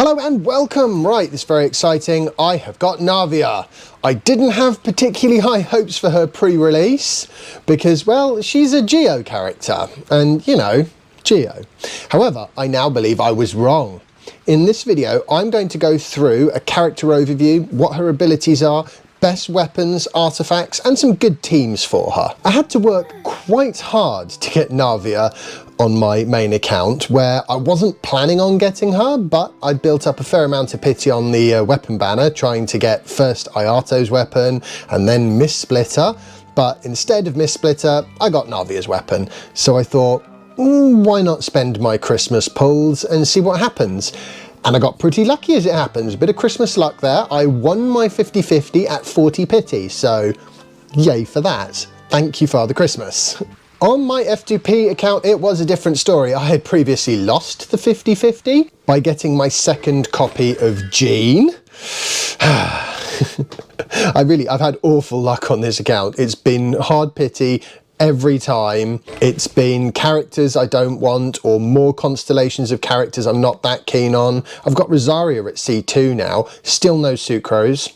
Hello and welcome! Right, this is very exciting. I have got Navia. I didn't have particularly high hopes for her pre-release because, well, she's a Geo character and, you know, Geo. However, I now believe I was wrong. In this video, I'm going to go through a character overview, what her abilities are, best weapons, artifacts, and some good teams for her. I had to work quite hard to get Navia on my main account, where I wasn't planning on getting her, but I built up a fair amount of pity on the weapon banner, trying to get first Ayato's weapon and then Miss Splitter, but instead of Miss Splitter, I got Navia's weapon. So I thought, why not spend my Christmas pulls and see what happens? And I got pretty lucky as it happens. A bit of Christmas luck there. I won my 50-50 at 40 pity, so yay for that. Thank you, Father Christmas. On my F2P account, it was a different story. I had previously lost the 50-50 by getting my second copy of Jean. I've had awful luck on this account. It's been hard pity every time. It's been characters I don't want or more constellations of characters I'm not that keen on. I've got Rosaria at C2 now, still no Sucrose.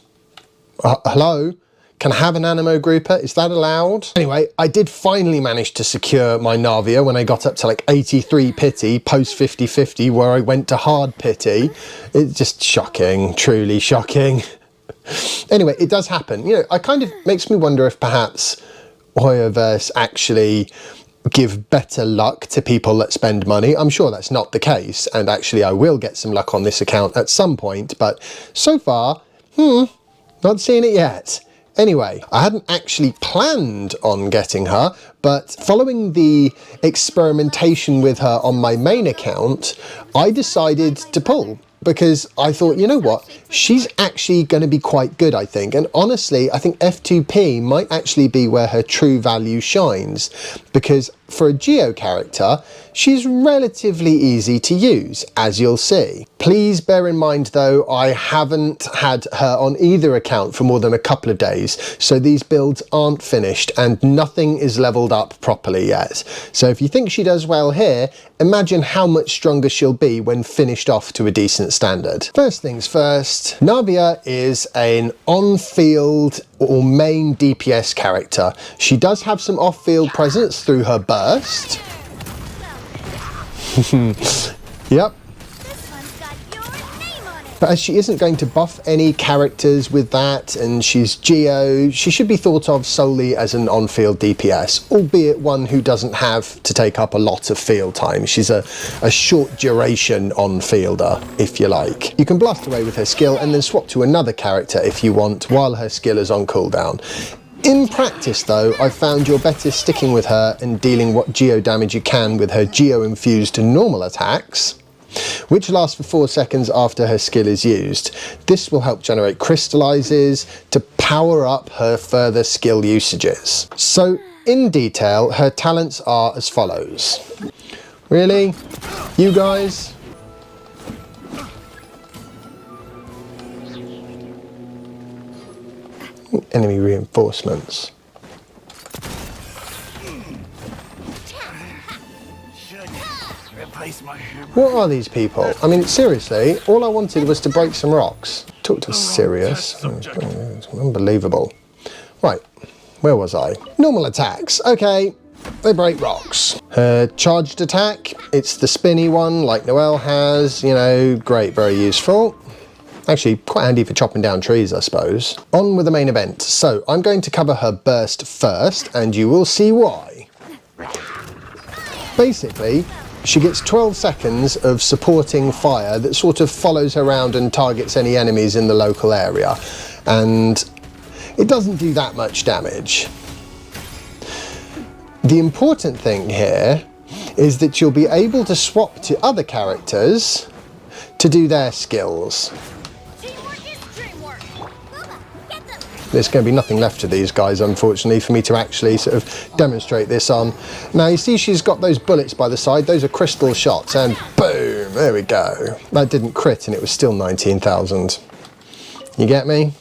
Hello? Can I have an Animo grouper? Is that allowed? Anyway, I did finally manage to secure my Navia when I got up to like 83 pity post 50-50 where I went to hard pity. It's just shocking, truly shocking. Anyway, it does happen. You know, it kind of makes me wonder if perhaps Hoyoverse actually give better luck to people that spend money. I'm sure that's not the case, and actually I will get some luck on this account at some point, but so far, not seeing it yet. Anyway, I hadn't actually planned on getting her, but following the experimentation with her on my main account, I decided to pull. Because I thought, you know what, she's actually going to be quite good, I think. And honestly, I think F2P might actually be where her true value shines. Because for a Geo character, she's relatively easy to use, as you'll see. Please bear in mind though, I haven't had her on either account for more than a couple of days. So these builds aren't finished and nothing is leveled up properly yet. So if you think she does well here, imagine how much stronger she'll be when finished off to a decent standard. First things first, Navia is an on-field or main DPS character. She does have some off-field presence through her burst. Yep. But as she isn't going to buff any characters with that, and she's Geo, she should be thought of solely as an on-field DPS, albeit one who doesn't have to take up a lot of field time. She's a short duration on-fielder, if you like. You can blast away with her skill and then swap to another character if you want, while her skill is on cooldown. In practice though, I've found you're better sticking with her and dealing what Geo damage you can with her Geo-infused normal attacks, which lasts for 4 seconds after her skill is used. This will help generate crystallizes to power up her further skill usages. So, in detail, her talents are as follows. Really? You guys? Enemy reinforcements. What are these people? I mean, seriously, all I wanted was to break some rocks. Talk to Sirius. Unbelievable. Right, where was I? Normal attacks. Okay, they break rocks. Her charged attack, it's the spinny one like Noelle has. You know, great, very useful. Actually, quite handy for chopping down trees, I suppose. On with the main event. So, I'm going to cover her burst first, and you will see why. Basically, she gets 12 seconds of supporting fire that sort of follows her around and targets any enemies in the local area. And it doesn't do that much damage. The important thing here is that you'll be able to swap to other characters to do their skills. There's going to be nothing left of these guys, unfortunately, for me to actually sort of demonstrate this on. Now, you see she's got those bullets by the side. Those are crystal shots, and boom, there we go. That didn't crit, and it was still 19,000. You get me?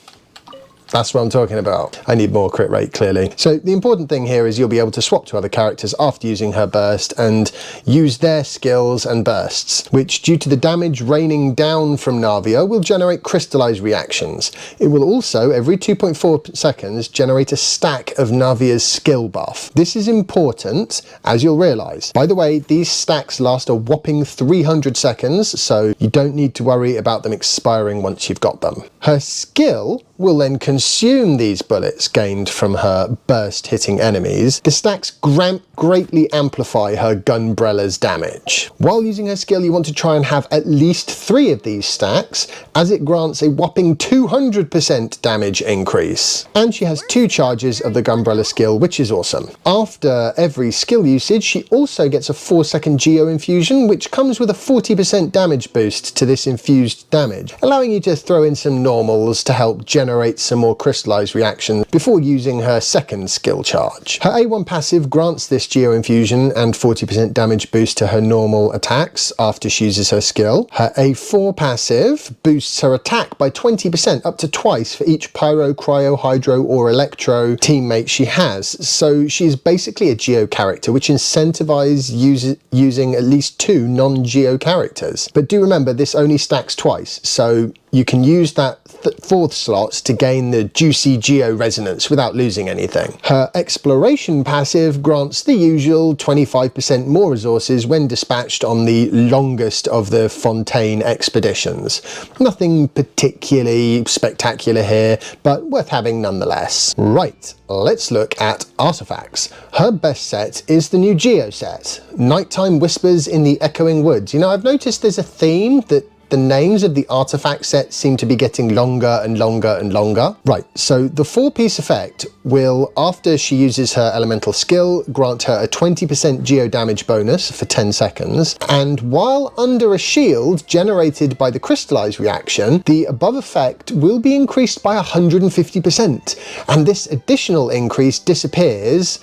That's what I'm talking about. I need more crit rate, clearly. So the important thing here is you'll be able to swap to other characters after using her burst and use their skills and bursts, which, due to the damage raining down from Navia, will generate crystallized reactions. It will also, every 2.4 seconds, generate a stack of Navia's skill buff. This is important, as you'll realise. By the way, these stacks last a whopping 300 seconds, so you don't need to worry about them expiring once you've got them. Her skill will then consume these bullets gained from her burst hitting enemies. The stacks greatly amplify her Gunbrella's damage. While using her skill, you want to try and have at least 3 of these stacks, as it grants a whopping 200% damage increase. And she has 2 charges of the Gunbrella skill, which is awesome. After every skill usage, she also gets a 4-second Geo infusion, which comes with a 40% damage boost to this infused damage, allowing you to throw in some normals to help generate some more crystallized reactions before using her second skill charge. Her A1 passive grants this Geo infusion and 40% damage boost to her normal attacks after she uses her skill. Her A4 passive boosts her attack by 20%, up to twice for each Pyro, Cryo, Hydro or Electro teammate she has. So she's basically a Geo character, which incentivizes using at least 2 non-Geo characters. But do remember, this only stacks twice, so you can use that 4th slot to gain the juicy Geo resonance without losing anything. Her Exploration passive grants the usual 25% more resources when dispatched on the longest of the Fontaine expeditions. Nothing particularly spectacular here, but worth having nonetheless. Right, let's look at artifacts. Her best set is the new Geo set, Nighttime Whispers in the Echoing Woods. You know, I've noticed there's a theme that the names of the artifact set seem to be getting longer and longer and longer. Right, so the 4-piece effect will, after she uses her elemental skill, grant her a 20% Geo damage bonus for 10 seconds, and while under a shield generated by the crystallized reaction, the above effect will be increased by 150%, and this additional increase disappears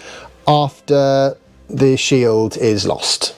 after the shield is lost.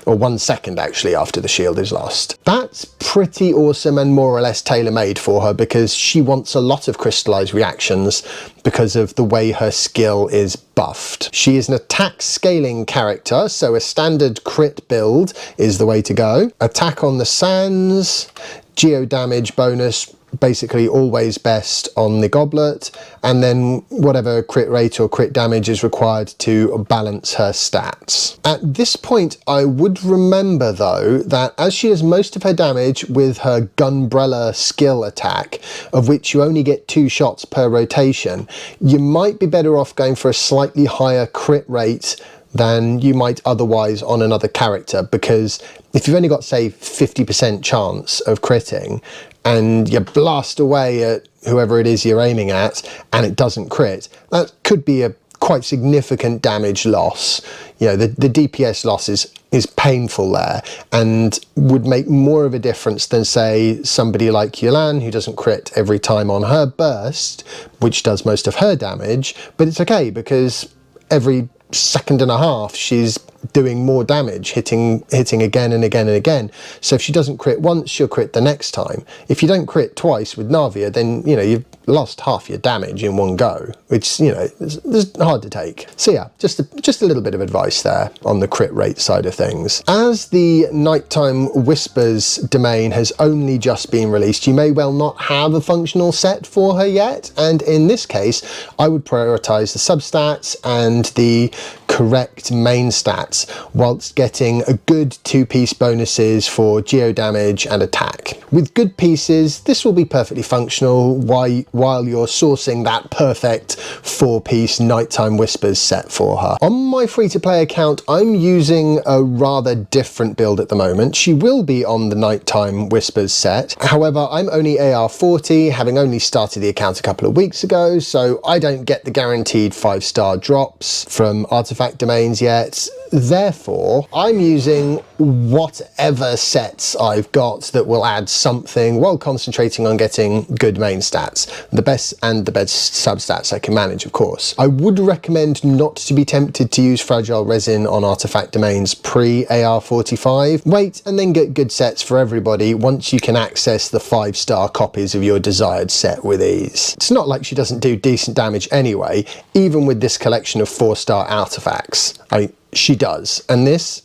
Or 1 second actually after the shield is lost. That's pretty awesome and more or less tailor-made for her, because she wants a lot of crystallized reactions because of the way her skill is buffed. She is an attack scaling character, so a standard crit build is the way to go. Attack on the sands, Geo damage bonus, basically always best on the goblet, and then whatever crit rate or crit damage is required to balance her stats. At this point, I would remember though that as she does most of her damage with her Gunbrella skill attack, of which you only get 2 shots per rotation, you might be better off going for a slightly higher crit rate than you might otherwise on another character, because if you've only got, say, 50% chance of critting and you blast away at whoever it is you're aiming at and it doesn't crit, that could be a quite significant damage loss. You know, the DPS loss is painful there and would make more of a difference than, say, somebody like Yulan, who doesn't crit every time on her burst, which does most of her damage, but it's okay because every second and a half she's doing more damage, hitting again and again and again. So if she doesn't crit once, she'll crit the next time. If you don't crit twice with Navia, then, you know, you've lost half your damage in one go, which, you know, is hard to take. So yeah, just a little bit of advice there on the crit rate side of things. As the Nighttime Whispers domain has only just been released, you may well not have a functional set for her yet, and in this case I would prioritize the substats and the correct main stats, whilst getting a good 2-piece bonuses for geo damage and attack. With good pieces, this will be perfectly functional while you're sourcing that perfect 4-piece Nighttime Whispers set for her. On my free-to-play account, I'm using a rather different build at the moment. She will be on the Nighttime Whispers set. However, I'm only AR40, having only started the account a couple of weeks ago, so I don't get the guaranteed 5-star drops from artifact domains yet. therefore I'm using whatever sets I've got that will add something while concentrating on getting good main stats, the best substats I can manage, of course. I would recommend not to be tempted to use fragile resin on artifact domains pre AR45. Wait and then get good sets for everybody once you can access the 5-star copies of your desired set with ease. It's not like she doesn't do decent damage anyway, even with this collection of 4-star artifacts. I mean, she does. And this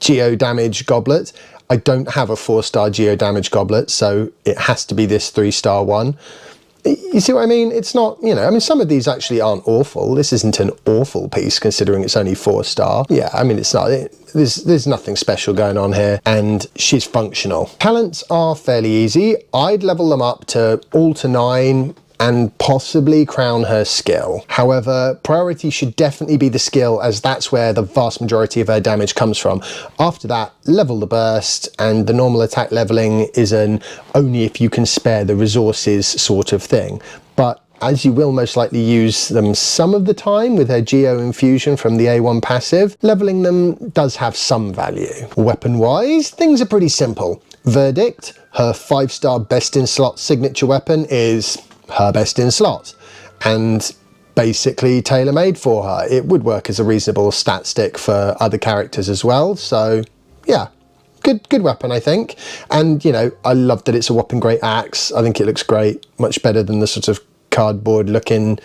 Geo Damage Goblet, I don't have a 4-star Geo Damage Goblet, so it has to be this 3-star one. You see what I mean? It's not, you know, I mean, some of these actually aren't awful. This isn't an awful piece considering it's only 4-star. Yeah, I mean, it's not, there's nothing special going on here, and she's functional. Talents are fairly easy. I'd level them up to all to 9 and possibly crown her skill. However, priority should definitely be the skill, as that's where the vast majority of her damage comes from. After that, level the burst, and the normal attack leveling is an only if you can spare the resources sort of thing. But as you will most likely use them some of the time with her Geo Infusion from the A1 passive, leveling them does have some value. Weapon-wise, things are pretty simple. Verdict, her 5-star best in slot signature weapon is her best in slot, and basically tailor-made for her. It would work as a reasonable stat stick for other characters as well, so yeah, good weapon, I think. And you know, I love that it's a whopping great axe. I think it looks great, much better than the sort of cardboard looking,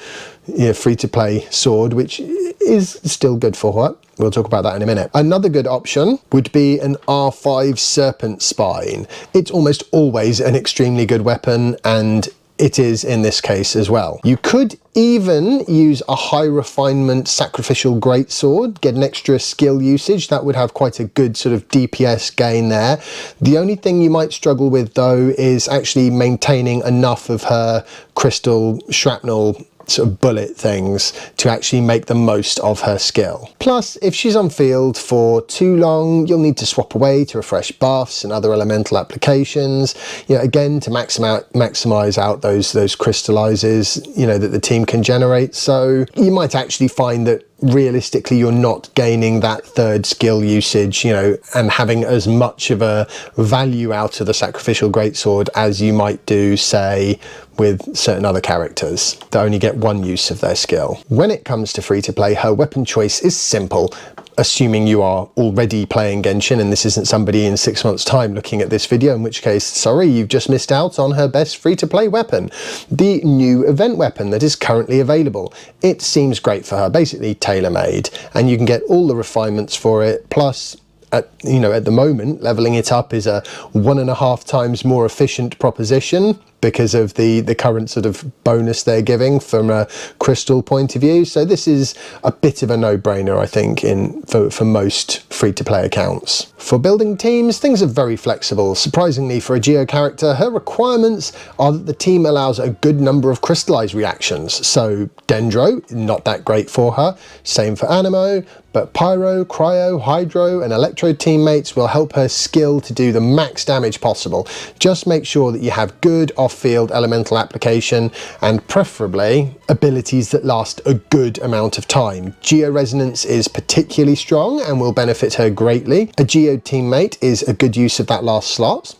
you know, free-to-play sword, which is still good for her. We'll talk about that in a minute. Another good option would be an R5 Serpent Spine. It's almost always an extremely good weapon, and it is in this case as well. You could even use a high refinement sacrificial greatsword, get an extra skill usage. That would have quite a good sort of DPS gain there. The only thing you might struggle with though is actually maintaining enough of her crystal shrapnel sort of bullet things to actually make the most of her skill. Plus, if she's on field for too long, you'll need to swap away to refresh buffs and other elemental applications, you know, again to maximize out those crystallizes, you know, that the team can generate. So you might actually find that realistically you're not gaining that third skill usage, you know, and having as much of a value out of the sacrificial greatsword as you might do, say, with certain other characters that only get one use of their skill. When it comes to free-to-play, her weapon choice is simple, assuming you are already playing Genshin and this isn't somebody in 6 months' time looking at this video, in which case, sorry, you've just missed out on her best free-to-play weapon, the new event weapon that is currently available. It seems great for her, basically tailor-made, and you can get all the refinements for it, plus at the moment, leveling it up is a 1.5 times more efficient proposition because of the current sort of bonus they're giving from a crystal point of view. So this is a bit of a no-brainer, I think, for most free-to-play accounts. For building teams, things are very flexible. Surprisingly, for a Geo character, her requirements are that the team allows a good number of crystallized reactions. So Dendro, not that great for her. Same for Anemo, but Pyro, Cryo, Hydro and Electro teammates will help her skill to do the max damage possible. Just make sure that you have good off-field elemental application and preferably abilities that last a good amount of time. Geo Resonance is particularly strong and will benefit her greatly. A Geo teammate is a good use of that last slot.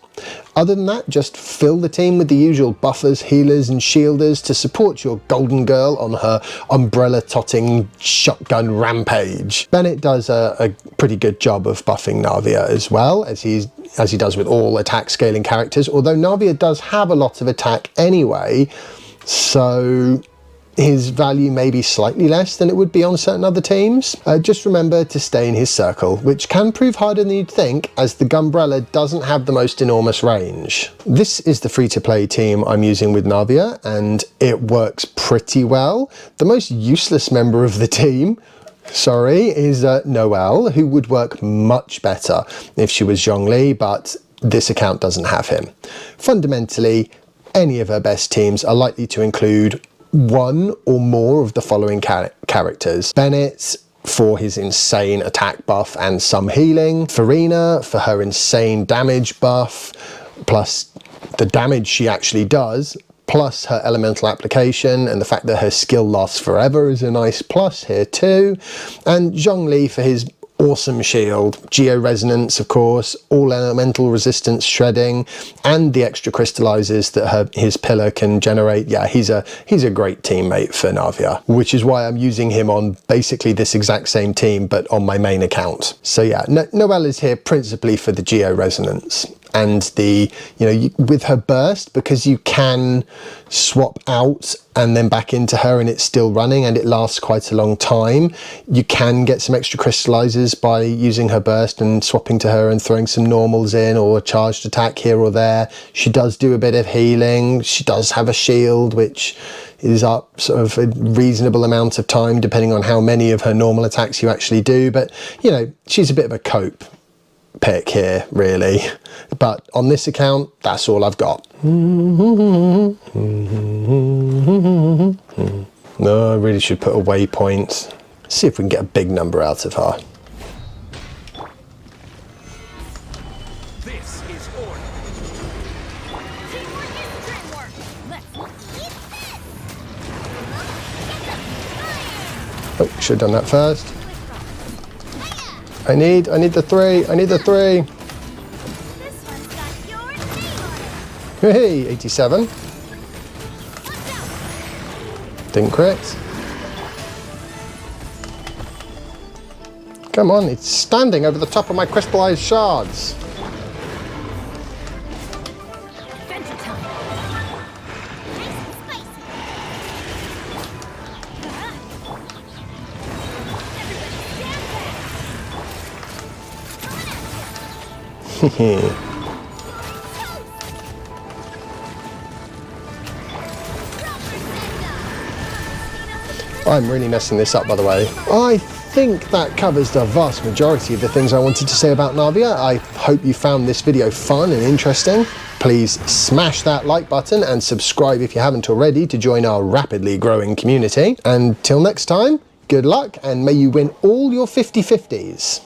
Other than that, just fill the team with the usual buffers, healers and shielders to support your golden girl on her umbrella-totting shotgun rampage. Bennett does a pretty good job of buffing Navia as well, as he does with all attack scaling characters, although Navia does have a lot of attack anyway, so his value may be slightly less than it would be on certain other teams. Just remember to stay in his circle, which can prove harder than you'd think, as the Gumbrella doesn't have the most enormous range. This is the free-to-play team I'm using with Navia, and it works pretty well. The most useless member of the team, sorry, is Noelle, who would work much better if she was Zhongli, but this account doesn't have him. Fundamentally, any of her best teams are likely to include one or more of the following characters. Bennett for his insane attack buff and some healing, Farina for her insane damage buff, plus the damage she actually does, plus her elemental application, and the fact that her skill lasts forever is a nice plus here too, and Zhongli for his awesome shield, geo-resonance of course, all elemental resistance shredding, and the extra crystallizers that his pillar can generate. Yeah, he's a great teammate for Navia, which is why I'm using him on basically this exact same team but on my main account. So yeah, Noelle is here principally for the geo-resonance and the, with her burst, because you can swap out and then back into her and it's still running and it lasts quite a long time. You can get some extra crystallizers by using her burst and swapping to her and throwing some normals in or a charged attack here or there. She does do a bit of healing. She does have a shield which is up sort of a reasonable amount of time depending on how many of her normal attacks you actually do, but she's a bit of a cope pick here really, but on this account that's all I've got. No, I really should put a waypoint, see if we can get a big number out of her. This is order. Oh, should have done that first. I need the 3. I need the 3. This one's got your name on it. Hey, 87. Didn't crit. Come on, it's standing over the top of my crystallized shards. Adventure time. Nice and spicy. Everybody stand back. I'm really messing this up, by the way. I think that covers the vast majority of the things I wanted to say about Navia. I hope you found this video fun and interesting. Please smash that like button and subscribe if you haven't already to join our rapidly growing community. Until next time, good luck and may you win all your 50/50s.